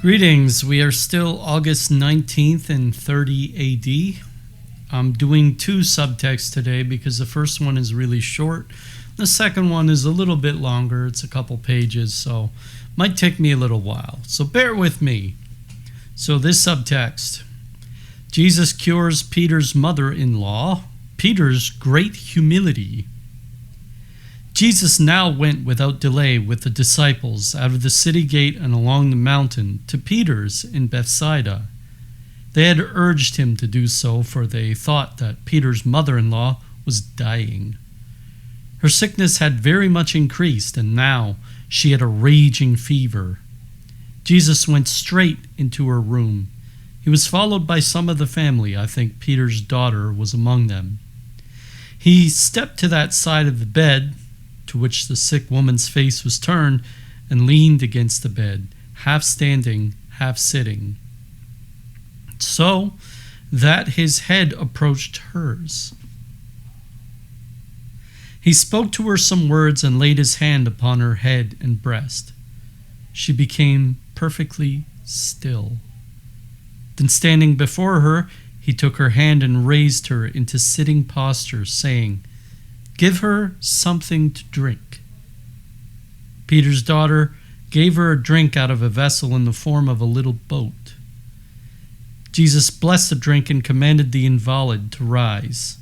Greetings. We are still August 19th and 30 AD. I'm doing two subtexts today because the first one is really short. The second one is a little bit longer. It's a couple pages, so might take me a little while. So bear with me. So this subtext. Jesus cures Peter's mother-in-law. Peter's great humility. Jesus now went without delay with the disciples out of the city gate and along the mountain to Peter's in Bethsaida. They had urged him to do so, for they thought that Peter's mother-in-law was dying. Her sickness had very much increased, and now she had a raging fever. Jesus went straight into her room. He was followed by some of the family. I think Peter's daughter was among them. He stepped to that side of the bed to which the sick woman's face was turned, and leaned against the bed, half standing, half sitting, so that his head approached hers. He spoke to her some words and laid his hand upon her head and breast. She became perfectly still. Then, standing before her, he took her hand and raised her into sitting posture, saying, "Give her something to drink." Peter's daughter gave her a drink out of a vessel in the form of a little boat. Jesus blessed the drink and commanded the invalid to rise.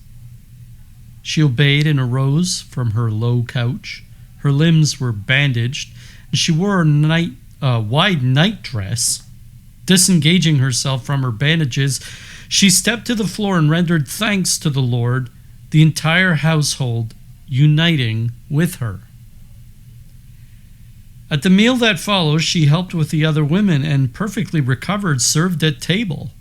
She obeyed and arose from her low couch. Her limbs were bandaged, and she wore a wide night dress. Disengaging herself from her bandages, she stepped to the floor and rendered thanks to the Lord, the entire household uniting with her. At the meal that followed, she helped with the other women and, perfectly recovered, served at table.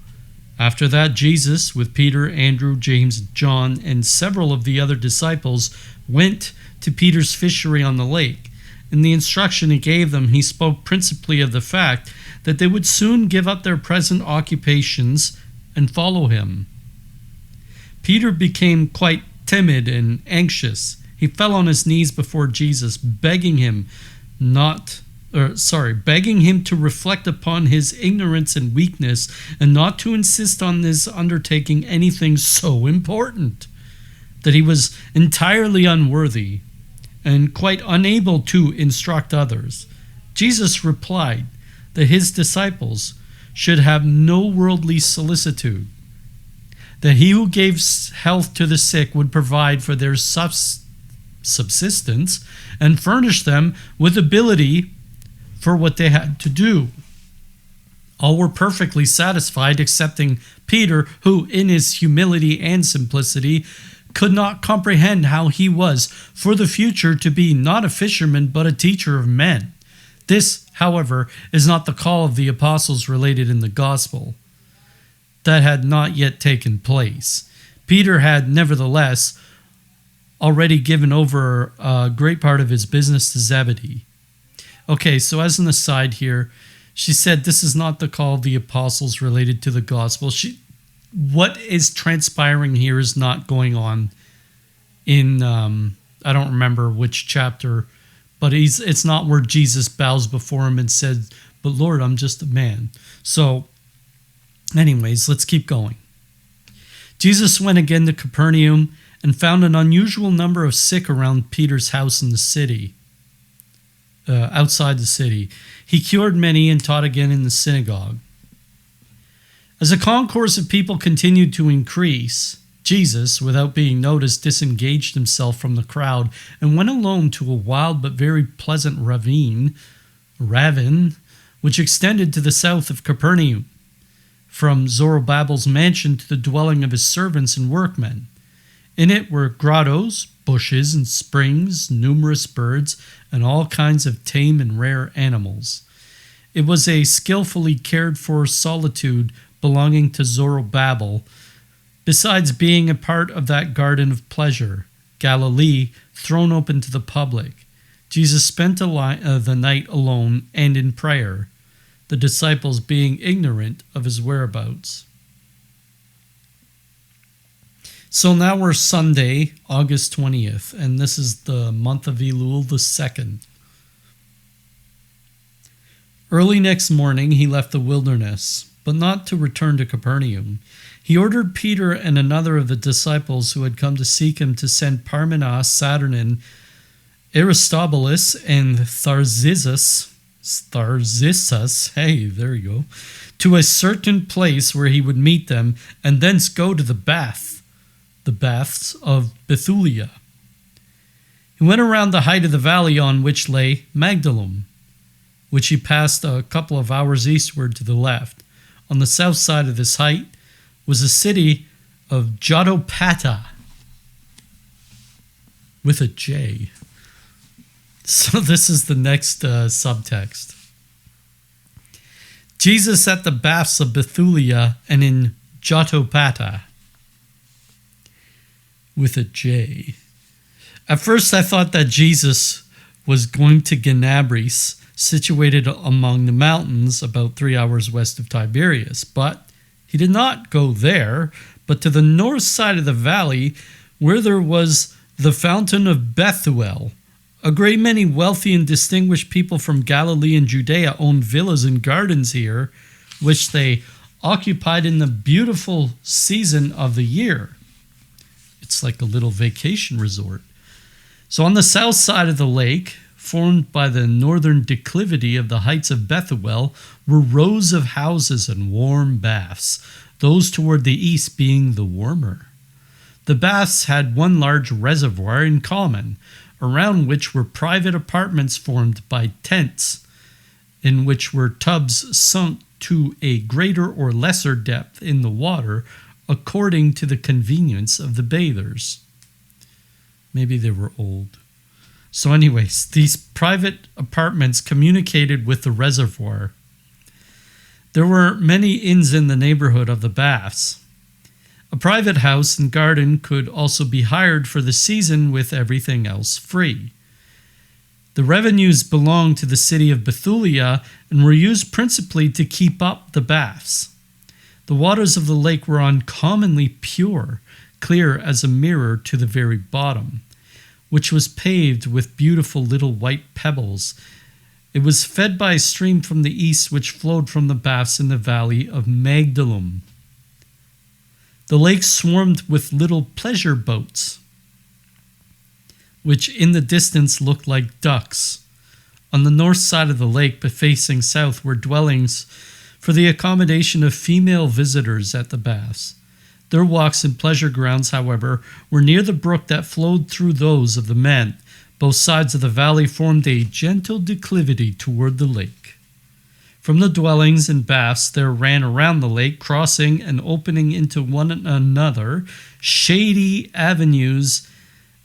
After that, Jesus, with Peter, Andrew, James, John, and several of the other disciples, went to Peter's fishery on the lake. In the instruction he gave them, he spoke principally of the fact that they would soon give up their present occupations and follow him. Peter became quite timid and anxious. He fell on his knees before Jesus, begging him to reflect upon his ignorance and weakness and not to insist on this undertaking anything so important, that he was entirely unworthy and quite unable to instruct others. Jesus replied that his disciples should have no worldly solicitude, that he who gave health to the sick would provide for their subsistence and furnish them with ability for what they had to do. All were perfectly satisfied excepting Peter, who in his humility and simplicity could not comprehend how he was for the future to be not a fisherman but a teacher of men. This, however, is not the call of the apostles related in the gospel. That had not yet taken place. Peter had nevertheless already given over a great part of his business to Zebedee. Okay, so as an aside here, she said this is not the call of the apostles related to the gospel. What is transpiring here is not going on in, I don't remember which chapter, but it's not where Jesus bows before him and said, "But Lord, I'm just a man." So anyways, let's keep going. Jesus went again to Capernaum and found an unusual number of sick around Peter's house in the city, outside the city. He cured many and taught again in the synagogue. As the concourse of people continued to increase, Jesus, without being noticed, disengaged himself from the crowd and went alone to a wild but very pleasant ravine, which extended to the south of Capernaum, from Zorobabel's mansion to the dwelling of his servants and workmen. In it were grottos, bushes, and springs, numerous birds, and all kinds of tame and rare animals. It was a skillfully cared-for solitude belonging to Zorobabel, besides being a part of that garden of pleasure, Galilee, thrown open to the public. Jesus spent the night alone and in prayer, the disciples being ignorant of his whereabouts. So now we're Sunday, August 20th, and this is the month of Elul, the 2nd. Early next morning he left the wilderness, but not to return to Capernaum. He ordered Peter and another of the disciples who had come to seek him to send Parmenas, Saturnin, Aristobulus, and Tharcissus, hey, there you go, to a certain place where he would meet them, and thence go to the baths of Bethulia. He went around the height of the valley on which lay Magdalum, which he passed a couple of hours eastward to the left. On the south side of this height was the city of Jotopata, with a J. So this is the next subtext. Jesus at the baths of Bethulia and in Jotopata, with a J. At first I thought that Jesus was going to Genabris, situated among the mountains about 3 hours west of Tiberias, but he did not go there, but to the north side of the valley, where there was the fountain of Bethuel. A great many wealthy and distinguished people from Galilee and Judea owned villas and gardens here, which they occupied in the beautiful season of the year. It's like a little vacation resort. So on the south side of the lake, formed by the northern declivity of the heights of Bethuel, were rows of houses and warm baths, those toward the east being the warmer. The baths had one large reservoir in common, around which were private apartments formed by tents, in which were tubs sunk to a greater or lesser depth in the water, according to the convenience of the bathers. Maybe they were old. So anyways, these private apartments communicated with the reservoir. There were many inns in the neighborhood of the baths. A private house and garden could also be hired for the season with everything else free. The revenues belonged to the city of Bethulia and were used principally to keep up the baths. The waters of the lake were uncommonly pure, clear as a mirror to the very bottom, which was paved with beautiful little white pebbles. It was fed by a stream from the east which flowed from the baths in the valley of Magdalum. The lake swarmed with little pleasure boats, which in the distance looked like ducks. On the north side of the lake, but facing south, were dwellings for the accommodation of female visitors at the baths. Their walks and pleasure grounds, however, were near the brook that flowed through those of the men. Both sides of the valley formed a gentle declivity toward the lake. From the dwellings and baths there ran around the lake, crossing and opening into one another, shady avenues,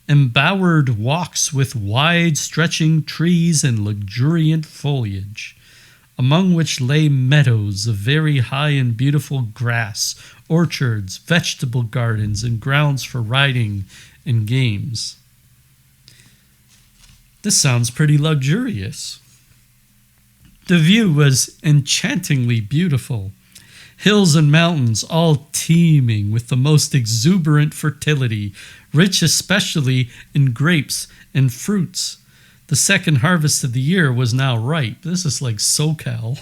embowered walks with wide stretching trees and luxuriant foliage, among which lay meadows of very high and beautiful grass, orchards, vegetable gardens, and grounds for riding and games. This sounds pretty luxurious. The view was enchantingly beautiful. Hills and mountains, all teeming with the most exuberant fertility, rich especially in grapes and fruits. The second harvest of the year was now ripe. This is like SoCal,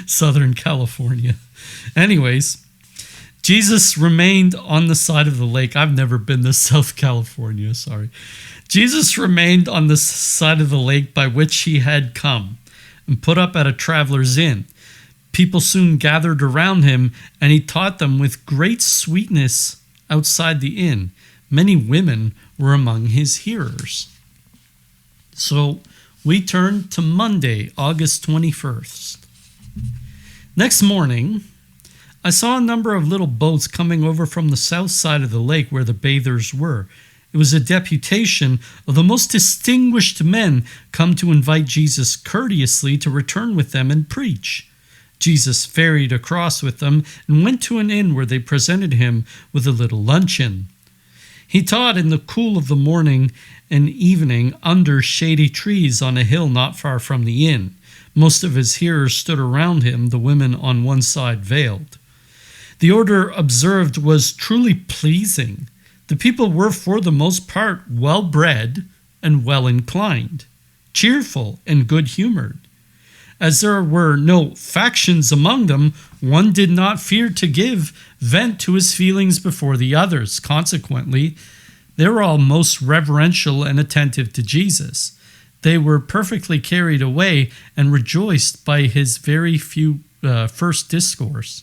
Southern California. Anyways, Jesus remained on the side of the lake. I've never been to South California, sorry. Jesus remained on the side of the lake by which he had come, and put up at a traveler's inn. People soon gathered around him, and he taught them with great sweetness outside the inn. Many women were among his hearers. So we turn to Monday, August 21st. Next morning, I saw a number of little boats coming over from the south side of the lake where the bathers were. It was a deputation of the most distinguished men come to invite Jesus courteously to return with them and preach. Jesus ferried across with them and went to an inn where they presented him with a little luncheon. He taught in the cool of the morning and evening under shady trees on a hill not far from the inn. Most of his hearers stood around him, the women on one side veiled. The order observed was truly pleasing. The people were, for the most part, well-bred and well-inclined, cheerful and good-humored. As there were no factions among them, one did not fear to give vent to his feelings before the others. Consequently, they were all most reverential and attentive to Jesus. They were perfectly carried away and rejoiced by his very first discourse.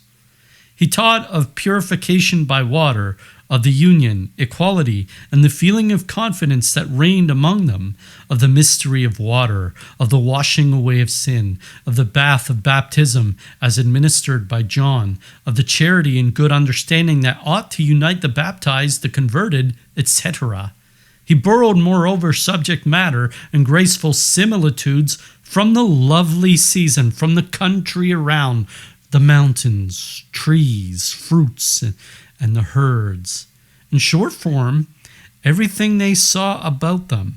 He taught of purification by water, of the union, equality, and the feeling of confidence that reigned among them, of the mystery of water, of the washing away of sin, of the bath of baptism as administered by John, of the charity and good understanding that ought to unite the baptized, the converted, etc. He borrowed, moreover, subject matter and graceful similitudes from the lovely season, from the country around, the mountains, trees, fruits, and the herds. In short form, everything they saw about them.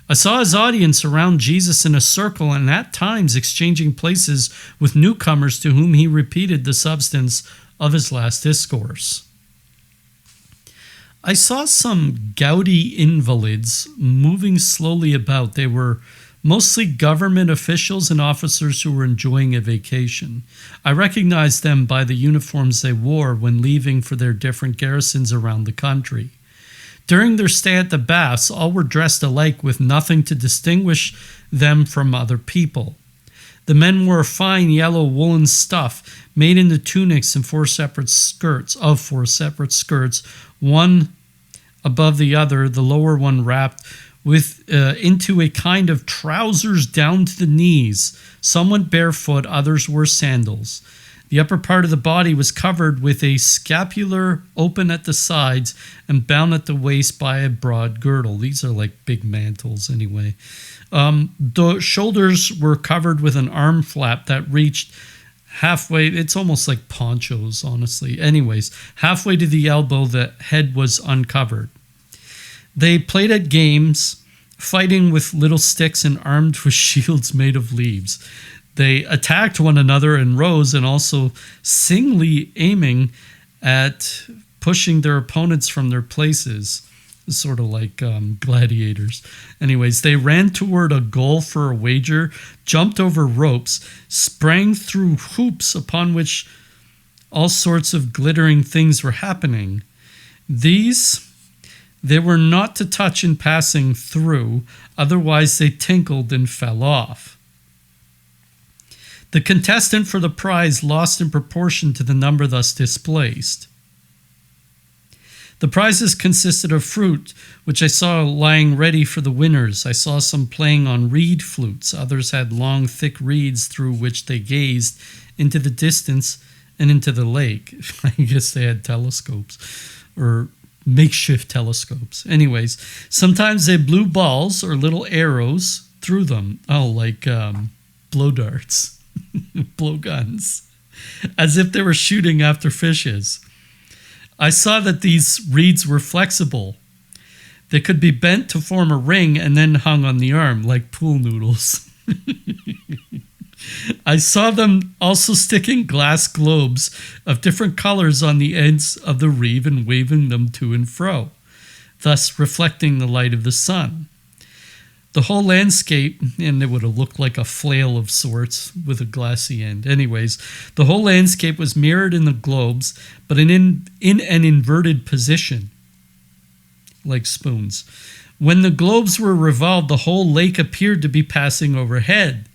I saw his audience around Jesus in a circle and at times exchanging places with newcomers to whom he repeated the substance of his last discourse. I saw some gouty invalids moving slowly about. They were mostly government officials and officers who were enjoying a vacation. I recognized them by the uniforms they wore when leaving for their different garrisons around the country. During their stay at the baths, all were dressed alike with nothing to distinguish them from other people. The men wore fine yellow woolen stuff made into tunics and four separate skirts, one above the other, the lower one wrapped into a kind of trousers down to the knees. Some went barefoot, others wore sandals. The upper part of the body was covered with a scapular open at the sides and bound at the waist by a broad girdle. These are like big mantles anyway. The shoulders were covered with an arm flap that reached halfway. It's almost like ponchos, honestly. Anyways, halfway to the elbow, the head was uncovered. They played at games, fighting with little sticks and armed with shields made of leaves. They attacked one another in rows and also singly aiming at pushing their opponents from their places, sort of like gladiators. Anyways, they ran toward a goal for a wager, jumped over ropes, sprang through hoops upon which all sorts of glittering things were happening. They were not to touch in passing through, otherwise they tinkled and fell off. The contestant for the prize lost in proportion to the number thus displaced. The prizes consisted of fruit, which I saw lying ready for the winners. I saw some playing on reed flutes. Others had long, thick reeds through which they gazed into the distance and into the lake. I guess they had telescopes or makeshift telescopes. Anyways, sometimes they blew balls or little arrows through them. Oh, like blow darts, blow guns, as if they were shooting after fishes. I saw that these reeds were flexible. They could be bent to form a ring and then hung on the arm like pool noodles. I saw them also sticking glass globes of different colors on the ends of the reeve and waving them to and fro, thus reflecting the light of the sun. The whole landscape, and it would have looked like a flail of sorts with a glassy end. Anyways, the whole landscape was mirrored in the globes, but in an inverted position, like spoons. When the globes were revolved, the whole lake appeared to be passing overhead.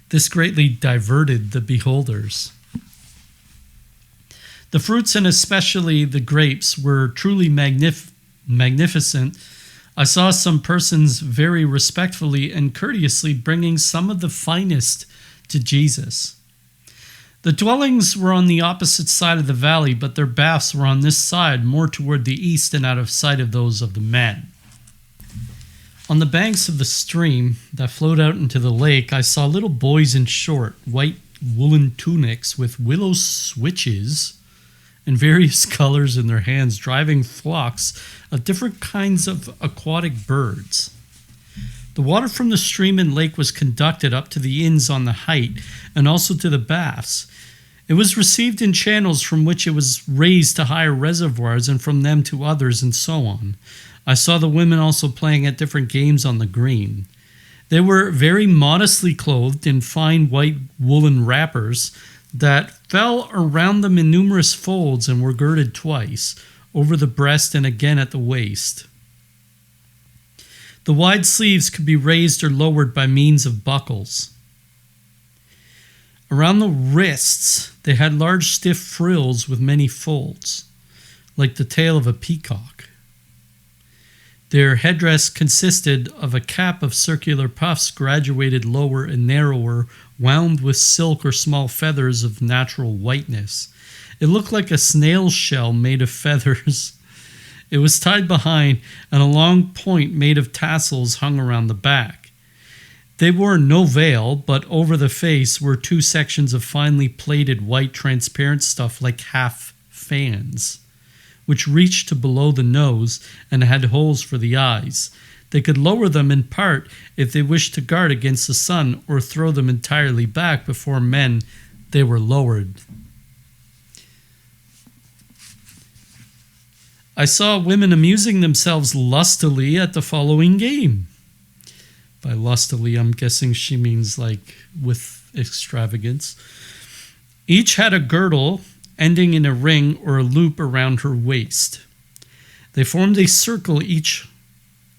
This greatly diverted the beholders. The fruits, and especially the grapes, were truly magnificent. I saw some persons very respectfully and courteously bringing some of the finest to Jesus. The dwellings were on the opposite side of the valley, but their baths were on this side, more toward the east and out of sight of those of the men. On the banks of the stream that flowed out into the lake, I saw little boys in short, white woolen tunics with willow switches and various colors in their hands, driving flocks of different kinds of aquatic birds. The water from the stream and lake was conducted up to the inns on the height and also to the baths. It was received in channels from which it was raised to higher reservoirs and from them to others and so on. I saw the women also playing at different games on the green. They were very modestly clothed in fine white woolen wrappers that fell around them in numerous folds and were girded twice, over the breast and again at the waist. The wide sleeves could be raised or lowered by means of buckles. Around the wrists, they had large stiff frills with many folds, like the tail of a peacock. Their headdress consisted of a cap of circular puffs graduated lower and narrower, wound with silk or small feathers of natural whiteness. It looked like a snail's shell made of feathers. It was tied behind, and a long point made of tassels hung around the back. They wore no veil, but over the face were two sections of finely plaited white transparent stuff like half fans, which reached to below the nose and had holes for the eyes. They could lower them in part if they wished to guard against the sun, or throw them entirely back before men. They were lowered. I saw women amusing themselves lustily at the following game. By lustily, I'm guessing she means like with extravagance. Each had a girdle ending in a ring or a loop around her waist. They formed a circle, each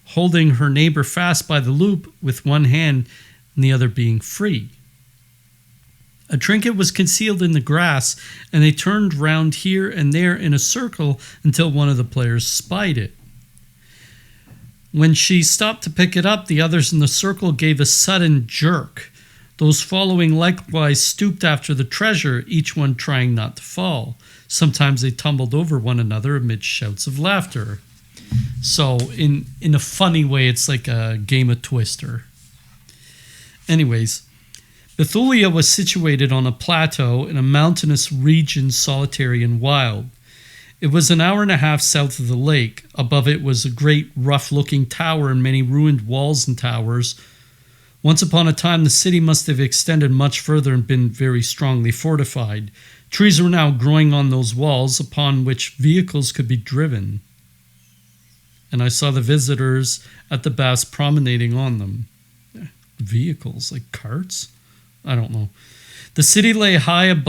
holding her neighbor fast by the loop with one hand and the other being free. A trinket was concealed in the grass, and they turned round here and there in a circle until one of the players spied it. When she stopped to pick it up, the others in the circle gave a sudden jerk. Those following likewise stooped after the treasure, each one trying not to fall. Sometimes they tumbled over one another amid shouts of laughter. So in a funny way, it's like a game of Twister. Anyways, Bethulia was situated on a plateau in a mountainous region, solitary and wild. It was an hour and a half south of the lake. Above it was a great rough-looking tower and many ruined walls and towers. Once upon a time, the city must have extended much further and been very strongly fortified. Trees were now growing on those walls, upon which vehicles could be driven. And I saw the visitors at the baths promenading on them. Vehicles, like carts? I don't know. The city lay high up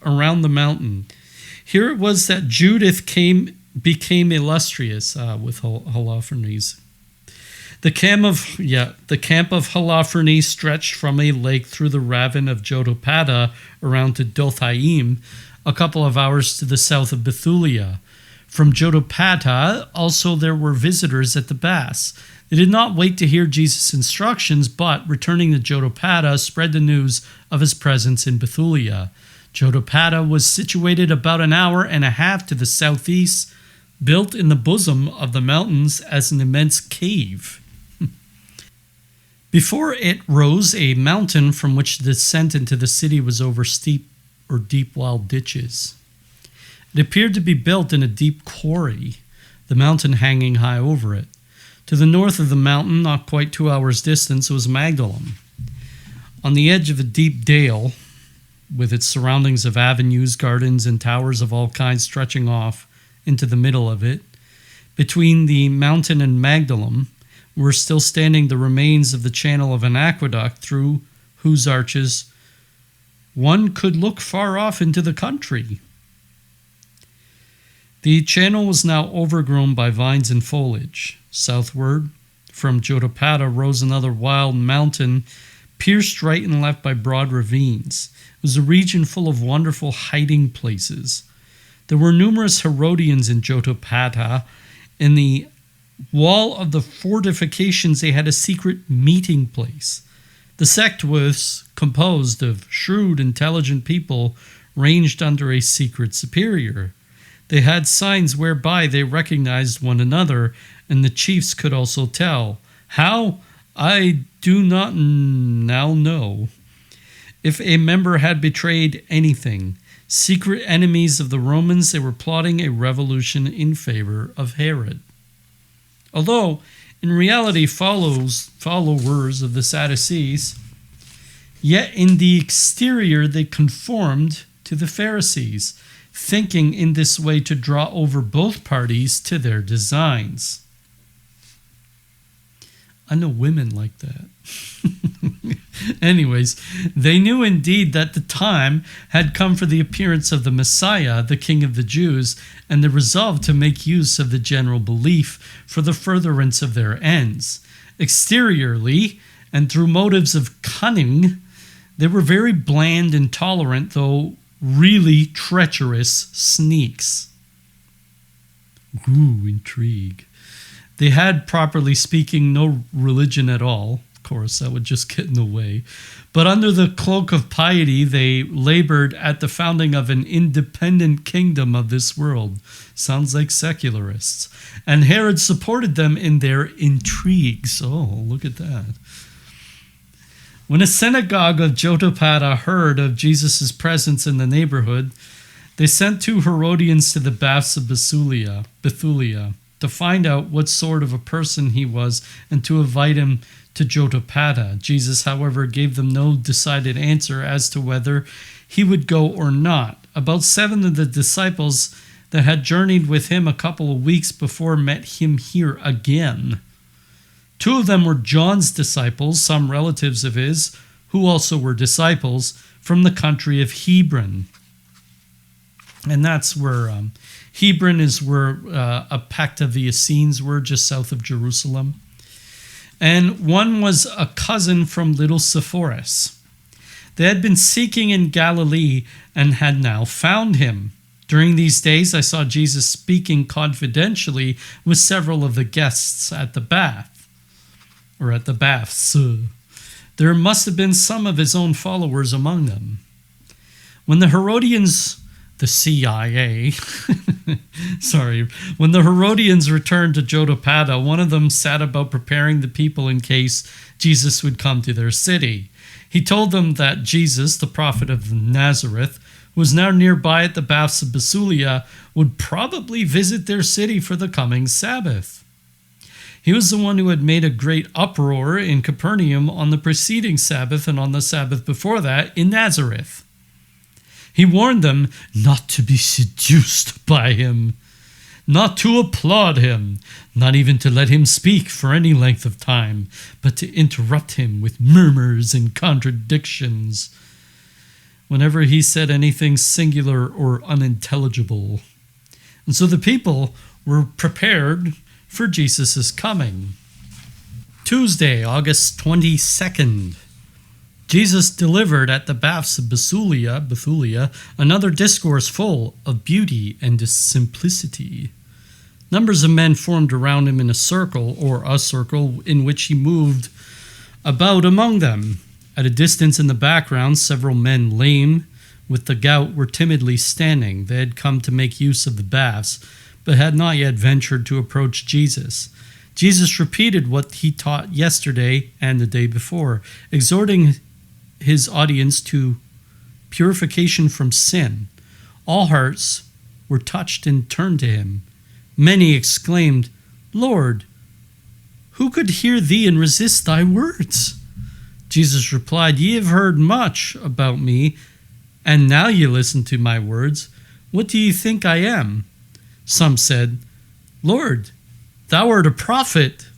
around the mountain. Here it was that Judith became illustrious with Holofernes. The camp of Holofernes stretched from a lake through the ravine of Jotopata around to Dothaim, a couple of hours to the south of Bethulia. From Jotopata also there were visitors at the baths. They did not wait to hear Jesus' instructions, but, returning to Jotopata, spread the news of his presence in Bethulia. Jotopata was situated about an hour and a half to the southeast, built in the bosom of the mountains as an immense cave. Before it rose a mountain from which the descent into the city was over steep or deep wild ditches. It appeared to be built in a deep quarry, the mountain hanging high over it. To the north of the mountain, not quite 2 hours' distance, was Magdalene. On the edge of a deep dale, with its surroundings of avenues, gardens, and towers of all kinds stretching off into the middle of it, between the mountain and Magdalene, were still standing the remains of the channel of an aqueduct through whose arches one could look far off into the country. The channel was now overgrown by vines and foliage. Southward, from Jotopata, rose another wild mountain, pierced right and left by broad ravines. It was a region full of wonderful hiding places. There were numerous Herodians in Jotopata. In the wall of the fortifications they had a secret meeting place. The sect was composed of shrewd, intelligent people ranged under a secret superior. They had signs whereby they recognized one another, and the chiefs could also tell. How? I do not now know. If a member had betrayed anything, secret enemies of the Romans, they were plotting a revolution in favor of Herod. Although, in reality, followers of the Sadducees, yet in the exterior they conformed to the Pharisees, thinking in this way to draw over both parties to their designs. I know women like that. Anyways, they knew indeed that the time had come for the appearance of the Messiah, the King of the Jews, and they resolved to make use of the general belief for the furtherance of their ends. Exteriorly, and through motives of cunning, they were very bland and tolerant, though really treacherous sneaks. Ooh, intrigue. They had, properly speaking, no religion at all. Of course, that would just get in the way. But under the cloak of piety, they labored at the founding of an independent kingdom of this world. Sounds like secularists. And Herod supported them in their intrigues. Oh, look at that. When a synagogue of Jotopata heard of Jesus' presence in the neighborhood, they sent 2 Herodians to the baths of Bethulia to find out what sort of a person he was and to invite him to Jotopata. Jesus, however, gave them no decided answer as to whether he would go or not. About 7 of the disciples that had journeyed with him a couple of weeks before met him here again. 2 of them were John's disciples, some relatives of his, who also were disciples, from the country of Hebron. And that's where Hebron is where a pact of the Essenes were, just south of Jerusalem. And one was a cousin from little Sepphoris. They had been seeking in Galilee and had now found him. During these days, I saw Jesus speaking confidentially with several of the guests at the bath, or at the baths. There must have been some of his own followers among them. When the Herodians, the CIA, when the Herodians returned to Jotopata, one of them sat about preparing the people in case Jesus would come to their city. He told them that Jesus, the prophet of Nazareth, who was now nearby at the baths of Bethulia, would probably visit their city for the coming Sabbath. He was the one who had made a great uproar in Capernaum on the preceding Sabbath and on the Sabbath before that in Nazareth. He warned them not to be seduced by him, not to applaud him, not even to let him speak for any length of time, but to interrupt him with murmurs and contradictions whenever he said anything singular or unintelligible. And so the people were prepared for Jesus' coming. Tuesday, August 22nd. Jesus delivered at the baths of Bethulia, another discourse full of beauty and simplicity. Numbers of men formed around him in a circle in which he moved about among them. At a distance in the background, several men lame with the gout were timidly standing. They had come to make use of the baths, but had not yet ventured to approach Jesus. Jesus repeated what he taught yesterday and the day before, exhorting his audience to purification from sin. All hearts were touched and turned to him. Many exclaimed, "Lord, who could hear thee and resist thy words?" Jesus replied, "Ye have heard much about me, and now ye listen to my words. What do ye think I am?" Some said, "Lord, thou art a prophet."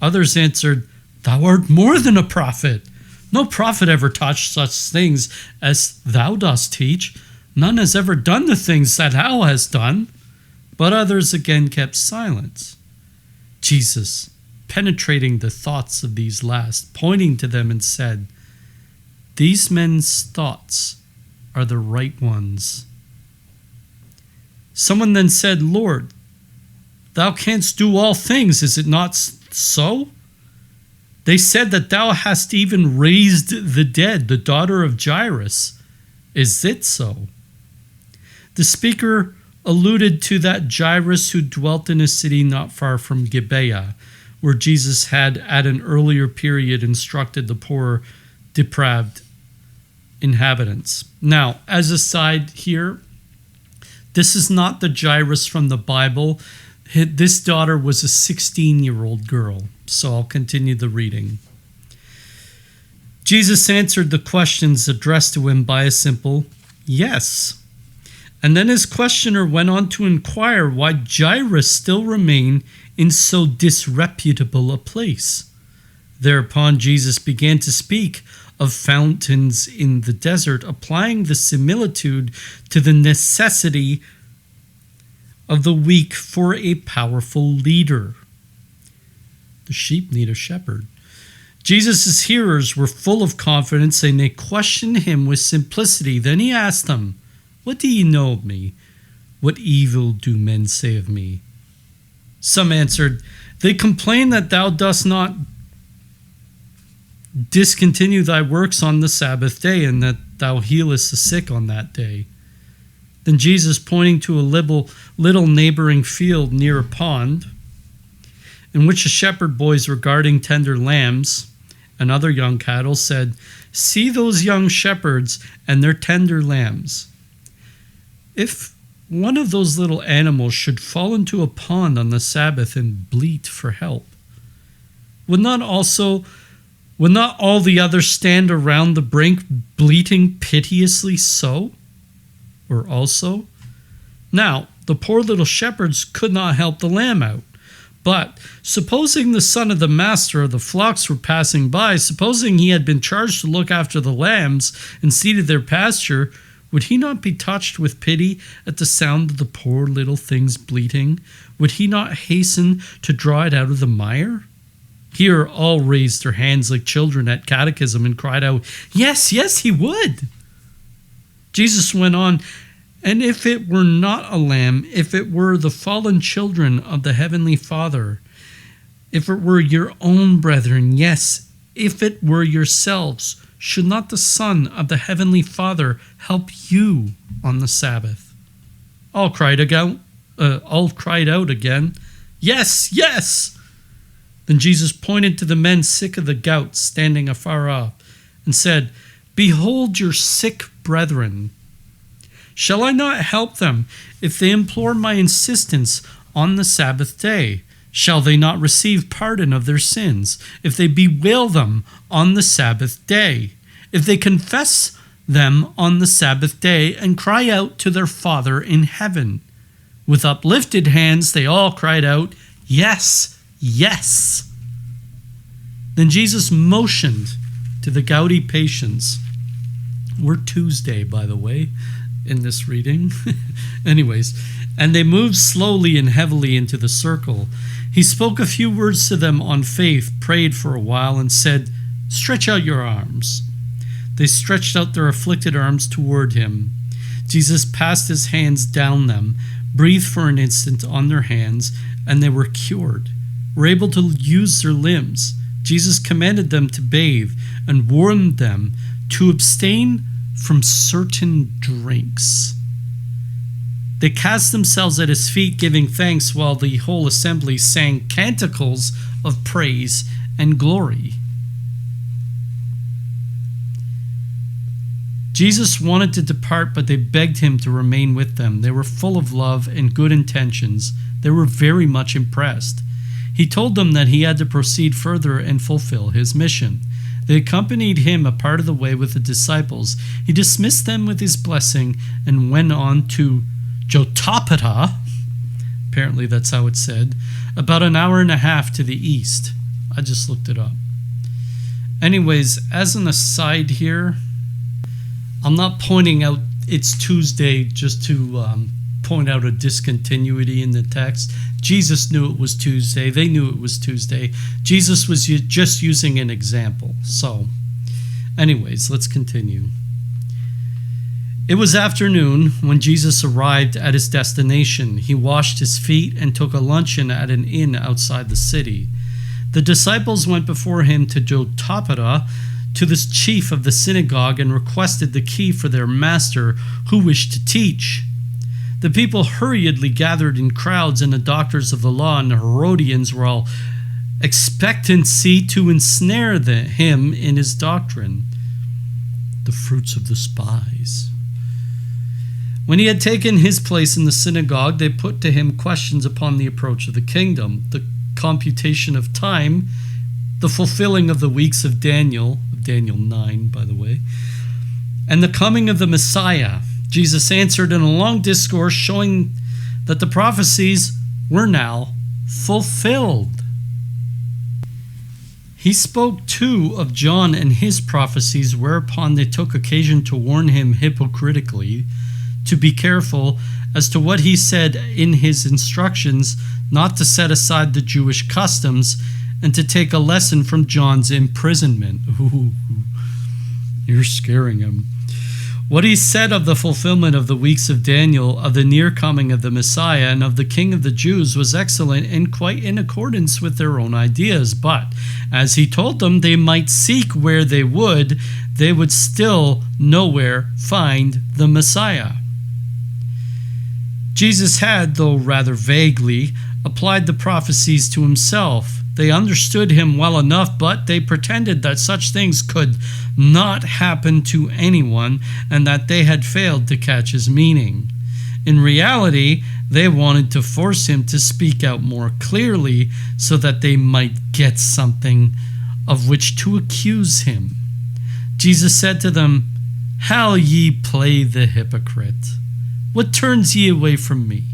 Others answered, "Thou art more than a prophet. No prophet ever taught such things as thou dost teach. None has ever done the things that thou hast done." But others again kept silence. Jesus, penetrating the thoughts of these last, pointing to them and said, "These men's thoughts are the right ones." Someone then said, "Lord, thou canst do all things, is it not so? They said that thou hast even raised the dead, the daughter of Jairus. Is it so?" The speaker alluded to that Jairus who dwelt in a city not far from Gibeah, where Jesus had at an earlier period instructed the poor, depraved inhabitants. Now, as a side here, this is not the Jairus from the Bible. This daughter was a 16-year-old girl. So I'll continue the reading. Jesus answered the questions addressed to him by a simple yes. And then his questioner went on to inquire why Jairus still remained in so disreputable a place. Thereupon Jesus began to speak of fountains in the desert, applying the similitude to the necessity of the weak for a powerful leader. The sheep need a shepherd. Jesus' hearers were full of confidence, and they questioned him with simplicity. Then he asked them, "What do ye know of me? What evil do men say of me?" Some answered, "They complain that thou dost not discontinue thy works on the Sabbath day, and that thou healest the sick on that day." Then Jesus, pointing to a little neighboring field near a pond, in which the shepherd boys were guarding tender lambs and other young cattle, said, "See those young shepherds and their tender lambs. If one of those little animals should fall into a pond on the Sabbath and bleat for help, would not all the others stand around the brink bleating piteously so? Or also? Now, the poor little shepherds could not help the lamb out. But supposing the son of the master of the flocks were passing by, supposing he had been charged to look after the lambs and see to their pasture, would he not be touched with pity at the sound of the poor little thing's bleating? Would he not hasten to draw it out of the mire? Here all raised their hands like children at catechism and cried out, "Yes, yes, he would." Jesus went on, "And if it were not a lamb, if it were the fallen children of the Heavenly Father, if it were your own brethren, yes, if it were yourselves, should not the Son of the Heavenly Father help you on the Sabbath?" All cried out again, "Yes, yes." Then Jesus pointed to the men sick of the gout standing afar off and said, "Behold your sick brethren. Shall I not help them if they implore my assistance on the Sabbath day? Shall they not receive pardon of their sins if they bewail them on the Sabbath day? If they confess them on the Sabbath day and cry out to their Father in heaven?" With uplifted hands they all cried out, "Yes, yes." Then Jesus motioned to the gouty patients. We're Tuesday, by the way, in this reading. Anyways, and they moved slowly and heavily into the circle. He spoke a few words to them on faith, prayed for a while, and said, "Stretch out your arms." They stretched out their afflicted arms toward him. Jesus passed his hands down them, breathed for an instant on their hands, and they were cured, were able to use their limbs. Jesus commanded them to bathe and warned them to abstain from certain drinks. They cast themselves at his feet, giving thanks, while the whole assembly sang canticles of praise and glory. Jesus wanted to depart, but they begged him to remain with them. They were full of love and good intentions. They were very much impressed. He told them that he had to proceed further and fulfill his mission. They accompanied him a part of the way with the disciples. He dismissed them with his blessing and went on to Jotopata, apparently that's how it's said, about an hour and a half to the east. I just looked it up. Anyways, as an aside here, I'm not pointing out it's Tuesday just to point out a discontinuity in the text. Jesus knew it was Tuesday. They knew it was Tuesday. Jesus was just using an example. So, anyways, let's continue. It was afternoon when Jesus arrived at his destination. He washed his feet and took a luncheon at an inn outside the city. The disciples went before him to Jotopata, to the chief of the synagogue, and requested the key for their master, who wished to teach. The people hurriedly gathered in crowds, and the doctors of the law and the Herodians were all expectancy to ensnare him in his doctrine. The fruits of the spies. When he had taken his place in the synagogue, they put to him questions upon the approach of the kingdom, the computation of time, the fulfilling of the weeks of Daniel 9, by the way, and the coming of the Messiah. Jesus answered in a long discourse, showing that the prophecies were now fulfilled. He spoke too of John and his prophecies, whereupon they took occasion to warn him hypocritically to be careful as to what he said in his instructions, not to set aside the Jewish customs, and to take a lesson from John's imprisonment. Ooh, you're scaring him. What he said of the fulfillment of the weeks of Daniel, of the near coming of the Messiah, and of the King of the Jews was excellent and quite in accordance with their own ideas. But, as he told them they might seek where they would still nowhere find the Messiah. Jesus had, though rather vaguely, applied the prophecies to himself. They understood him well enough, but they pretended that such things could not happen to anyone and that they had failed to catch his meaning. In reality, they wanted to force him to speak out more clearly so that they might get something of which to accuse him. Jesus said to them, "How ye play the hypocrite! What turns ye away from me?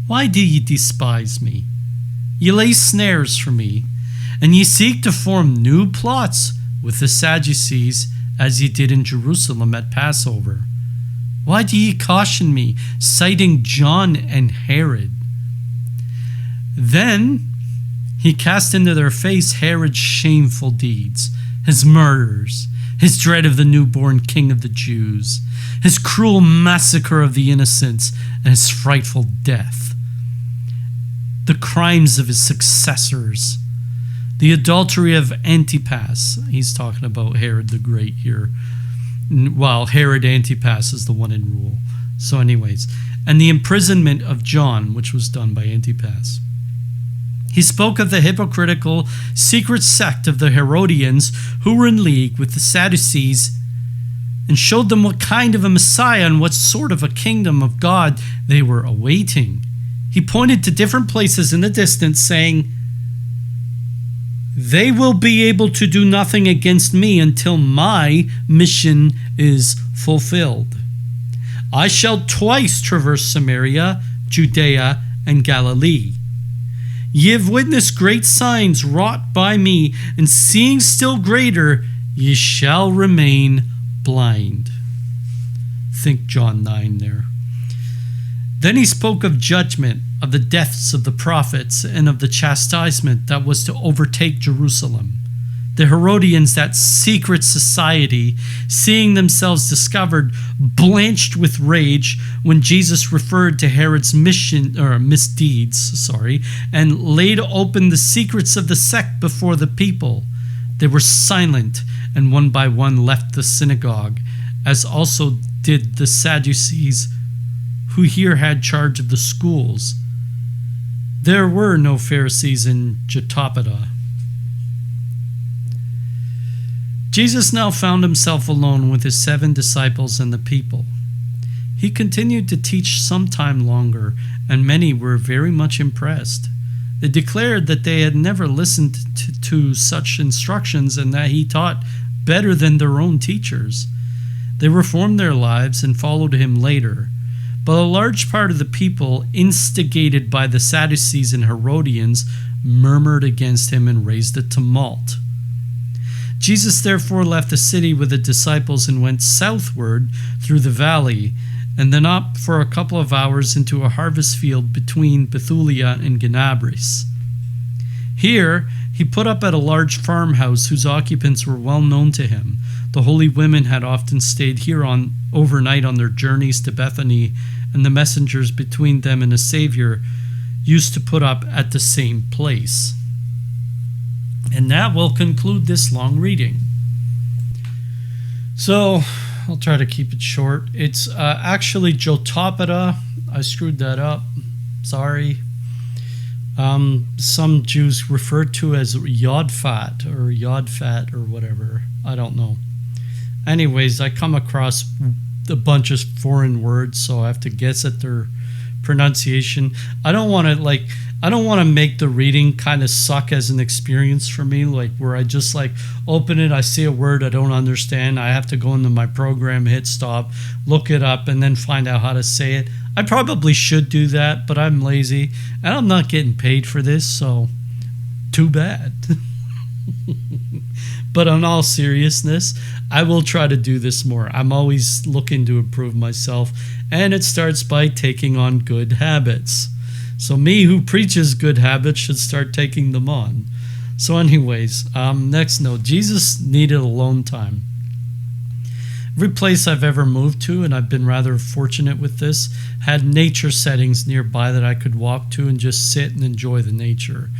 Why do ye despise me? Ye lay snares for me, and ye seek to form new plots with the Sadducees, as ye did in Jerusalem at Passover. Why do ye caution me, citing John and Herod?" Then he cast into their face Herod's shameful deeds, his murders, his dread of the newborn king of the Jews, his cruel massacre of the innocents, and his frightful death. The crimes of his successors, the adultery of Antipas. He's talking about Herod the Great here, while Herod Antipas is the one in rule. So anyways, and the imprisonment of John, which was done by Antipas. He spoke of the hypocritical secret sect of the Herodians who were in league with the Sadducees, and showed them what kind of a Messiah and what sort of a kingdom of God they were awaiting. He pointed to different places in the distance, saying, "They will be able to do nothing against me until my mission is fulfilled. I shall twice traverse Samaria, Judea, and Galilee. Ye have witnessed great signs wrought by me, and seeing still greater, ye shall remain blind." Think John 9 there. Then he spoke of judgment, of the deaths of the prophets, and of the chastisement that was to overtake Jerusalem. The Herodians, that secret society, seeing themselves discovered, blanched with rage when Jesus referred to Herod's misdeeds, and laid open the secrets of the sect before the people. They were silent, and one by one left the synagogue, as also did the Sadducees, who here had charge of the schools. There were no Pharisees in Jotopata. Jesus now found himself alone with his 7 disciples and the people. He continued to teach some time longer, and many were very much impressed. They declared that they had never listened to such instructions and that he taught better than their own teachers. They reformed their lives and followed him later. But a large part of the people, instigated by the Sadducees and Herodians, murmured against him and raised a tumult. Jesus therefore left the city with the disciples and went southward through the valley, and then up for a couple of hours into a harvest field between Bethulia and Genabris. Here he put up at a large farmhouse whose occupants were well known to him. The holy women had often stayed here overnight on their journeys to Bethany, and the messengers between them and the Savior used to put up at the same place. And that will conclude this long reading. So, I'll try to keep it short. It's actually Jotopata. I screwed that up. Sorry. Some Jews refer to as Yodfat or Yodfat or whatever. I don't know. Anyways, I come across a bunch of foreign words, so I have to guess at their pronunciation. I don't want to make the reading kind of suck as an experience for me, like where I just open it, I see a word I don't understand, I have to go into my program, hit stop, look it up, and then find out how to say it. I probably should do that, but I'm lazy, and I'm not getting paid for this, so too bad. But on all seriousness, I will try to do this more. I'm always looking to improve myself, and it starts by taking on good habits. So me, who preaches good habits, should start taking them on. So anyways, next note, Jesus needed alone time. Every place I've ever moved to, and I've been rather fortunate with this, had nature settings nearby that I could walk to and just sit and enjoy the nature.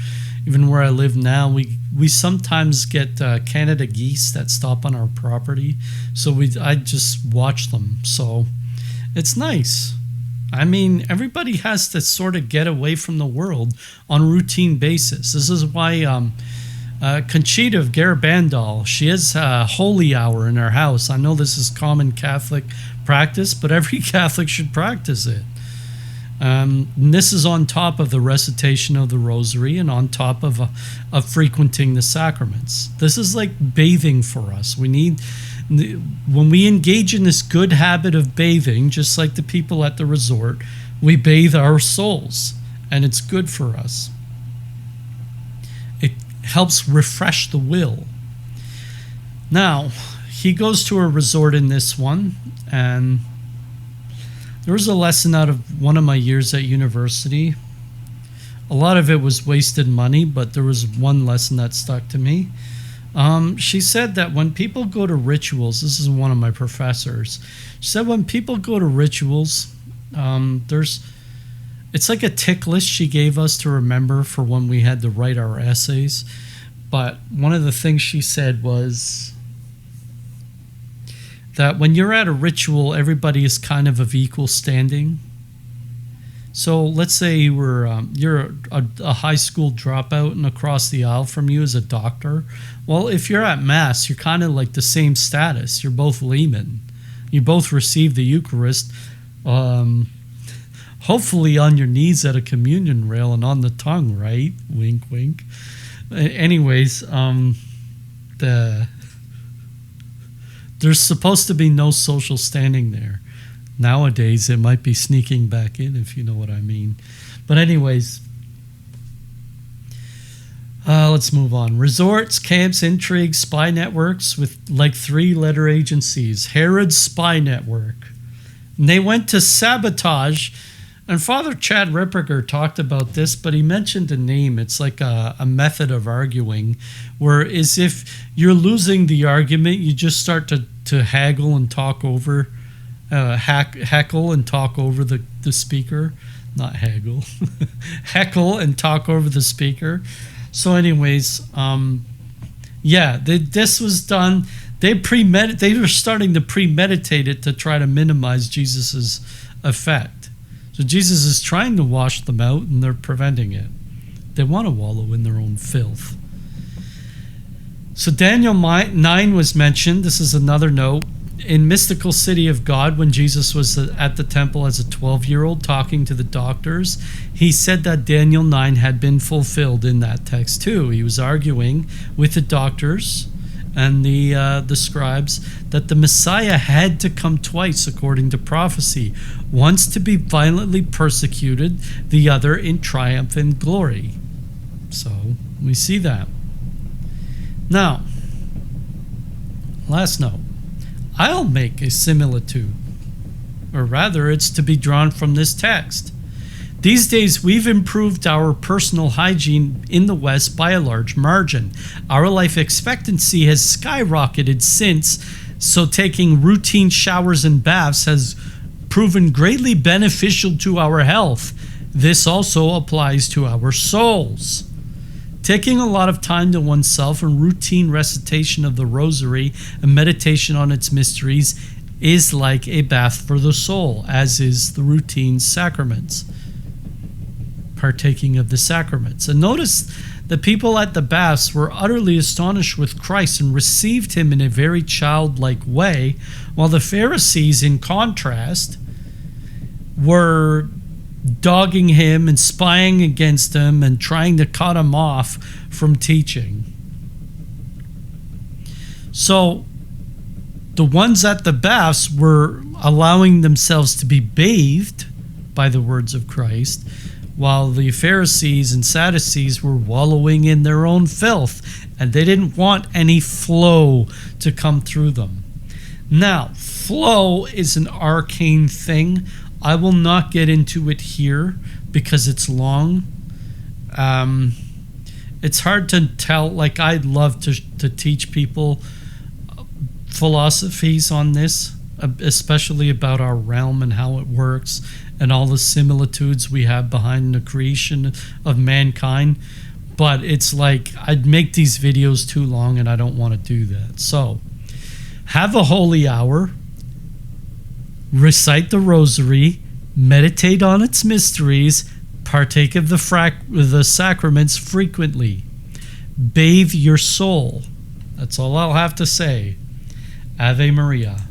Even where I live now, we sometimes get Canada geese that stop on our property, so I just watch them. So it's nice. I mean, everybody has to sort of get away from the world on a routine basis. This is why Conchita of Garabandal, she has a holy hour in her house. I know this is common Catholic practice, but every Catholic should practice it. And this is on top of the recitation of the rosary and on top of frequenting the sacraments. This is like bathing for us. When we engage in this good habit of bathing, just like the people at the resort, we bathe our souls, and it's good for us. It helps refresh the will. Now, he goes to a resort in this one, and there was a lesson out of one of my years at university. A lot of it was wasted money, but there was one lesson that stuck to me. She said that when people go to rituals, this is one of my professors, she said when people go to rituals, it's like a tick list she gave us to remember for when we had to write our essays. But one of the things she said was that when you're at a ritual, everybody is kind of equal standing. So let's say you're a high school dropout, and across the aisle from you is a doctor. Well, if you're at Mass, you're kind of like the same status. You're both laymen. You both receive the Eucharist, hopefully on your knees at a communion rail and on the tongue, right? Wink, wink. Anyways, there's supposed to be no social standing there. Nowadays, it might be sneaking back in, if you know what I mean. But anyways, let's move on. Resorts, camps, intrigues, spy networks with like 3-letter agencies. Herod's spy network. And they went to sabotage. And Father Chad Ripperger talked about this, but he mentioned a name. It's like a method of arguing, where is if you're losing the argument, you just start to haggle and talk over, heckle and talk over the speaker. Not haggle. Heckle and talk over the speaker. So anyways, this was done. They were starting to premeditate it to try to minimize Jesus's effect. So Jesus is trying to wash them out, and they're preventing it. They want to wallow in their own filth. So Daniel 9 was mentioned. This is another note. In Mystical City of God, when Jesus was at the temple as a 12-year-old talking to the doctors, he said that Daniel 9 had been fulfilled in that text too. He was arguing with the doctors and the scribes that the Messiah had to come twice according to prophecy, once to be violently persecuted, the other in triumph and glory. So we see that. Now, last note. I'll make a similitude, or rather it's to be drawn from this text. These days we've improved our personal hygiene in the West by a large margin. Our life expectancy has skyrocketed since, so taking routine showers and baths has proven greatly beneficial to our health. This also applies to our souls. Taking a lot of time to oneself and routine recitation of the rosary and meditation on its mysteries is like a bath for the soul, as is the routine sacraments. Partaking of the sacraments. And notice the people at the baths were utterly astonished with Christ and received him in a very childlike way, while the Pharisees, in contrast, were dogging him and spying against him and trying to cut him off from teaching. So the ones at the baths were allowing themselves to be bathed by the words of Christ, while the Pharisees and Sadducees were wallowing in their own filth and they didn't want any flow to come through them. Now, flow is an arcane thing. I will not get into it here because it's long. It's hard to tell. Like, I'd love to teach people philosophies on this, especially about our realm and how it works and all the similitudes we have behind the creation of mankind. But it's like, I'd make these videos too long and I don't want to do that. So have a holy hour, recite the rosary, meditate on its mysteries, partake of the sacraments frequently, bathe your soul. That's all I'll have to say. Ave Maria.